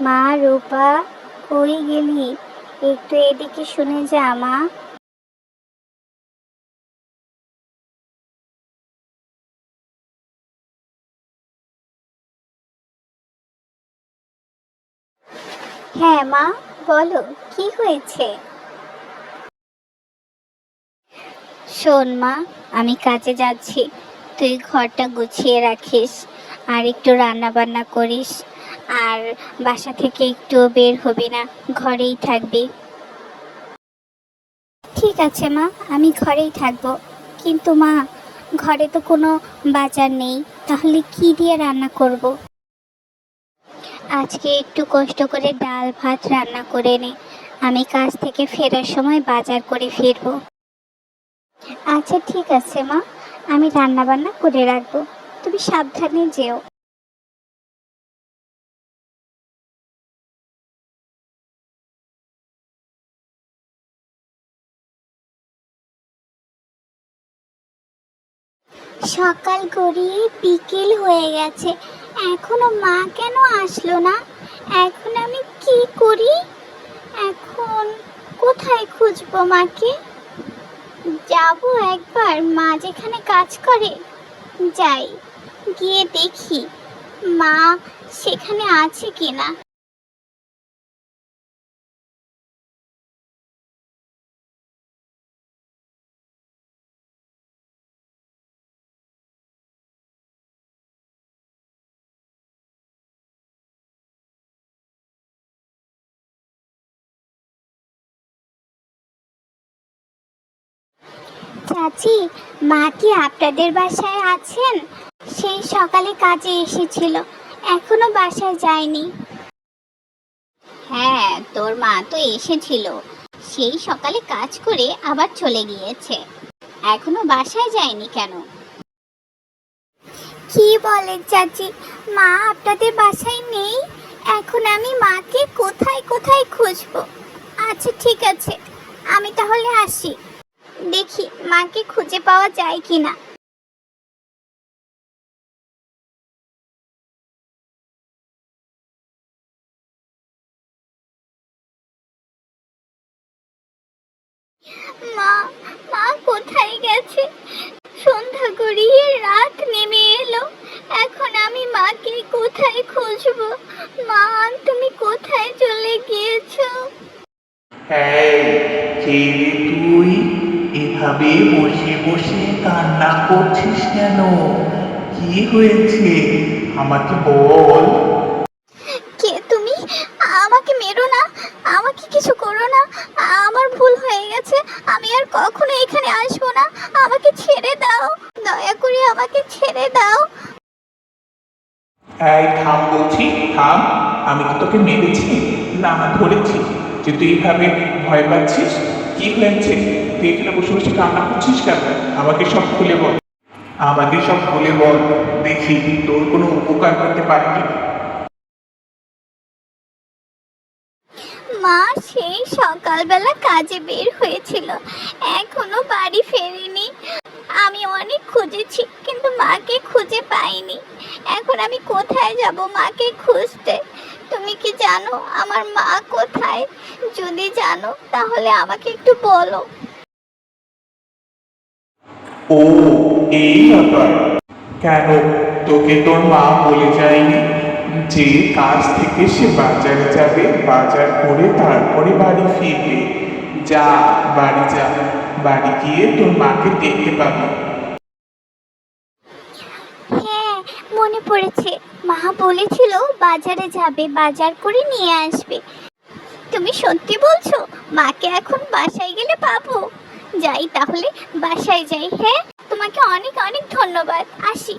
মা রূপা, কই গেলি? একটু এদিকে শুনে যা মা। হ্যাঁ মা, বলো কি হয়েছে? শোন মা, আমি কাজে যাচ্ছি, তুই ঘরটা গুছিয়ে রাখিস, আর একটু রান্না বান্না করিস, আর বাসা থেকে একটু বের হবি না, ঘরেই থাকবি। ঠিক আছে মা, আমি ঘরেই থাকবো। কিন্তু মা, ঘরে তো কোনো বাজার নেই, তাহলে কি দিয়ে রান্না করব? আজকে একটু কষ্ট করে ডাল ভাত রান্না করে নে, আমি কাজ থেকে ফেরার সময় বাজার করে ফিরবো। আচ্ছা ঠিক আছে মা, আমি রান্না বান্না করে রাখবো, তুমি সাবধানে যেও। সকাল গড়িয়ে বিকেল হয়ে গেছে, এখনো মা কেন আসলো না? এখন আমি কি করি? এখন কোথায় খুঁজবো মাকে? যাবো একবার মা যেখানে কাজ করে, যাই, গিয়ে দেখি মা সেখানে আছে কিনা। চাচি, মা কি আপনাদের বাসায় আছেন? সেই সকালে কাজে এসেছিল, এখনো বাসায় যায়নি। হ্যাঁ, তোর মা তো এসেছিল, সেই সকালে কাজ করে আবার চলে গিয়েছে, এখনো বাসায় যায়নি কেন? কি বলেন চাচি, মা আপনাদের বাসায় নেই? এখন আমি মাকে কোথায় কোথায় খুঁজবো? আচ্ছা ঠিক আছে, আমি তাহলে আসি, দেখি মাকে খুঁজে পাওয়া যায় কিনা। মা, মা কোথায় গেছে? সন্ধ্যা গড়িয়ে রাত নেমে এলো, এখন আমি মাকে কোথায় খুঁজবো? মা, তুমি কোথায় চলে গিয়েছো? এই, কে রে তুই? এভাবে বসে বসে কান্না করছিস কেন? কি হয়েছে আমাকে বল। কে তুমি? আমাকে মেরো না, আমাকে কিছু করো না, আমার ভুল হয়ে গেছে, আমি আর কখনো এখানে আসবো না, আমাকে ছেড়ে দাও, দয়া করে আমাকে ছেড়ে দাও। এই থাম বলছি, থাম। আমি কি তোকে মেরেছি? না, ধরেছি যে তুই এইভাবে ভয় পাচ্ছিস। কি হয়েছে? তুই এখানে বসে বসে কান্না করছিস কেন? আমাকে সব খুলে বল, আমাকে সব খুলে বল, দেখি তোর কোনো উপকার করতে পারি কিনা। মা সেই সকালবেলা কাজে বের হয়েছিল, এখনো বাড়ি ফেরেনি। আমি অনেক খুঁজেছি কিন্তু মাকে খুঁজে পাইনি, এখন আমি কোথায় যাব মাকে খুঁজতে? তুমি কি জানো আমার মা কোথায়? যদি জানো তাহলে আমাকে একটু বলো। ও, এই ব্যাপার। কেন, তোকে তোর মা বলে যায়নি যে কাজ থেকে সে বাজারে যাবে, বাজার করে তারপরে বাড়ি ফিরবে? যা, বাড়ি যা, বাড়ি গিয়ে তোর মাকে দেখতে পাবি। হ্যাঁ, মনে পড়েছে, মা বলেছিল বাজারে যাবে, বাজার করে নিয়ে আসবে। তুমি সত্যি বলছো? মাকে এখন বাসায় গেলে পাবো? যাই তাহলে, বাসায় যাই। হ্যাঁ, তোমাকে অনেক অনেক ধন্যবাদ, আসি।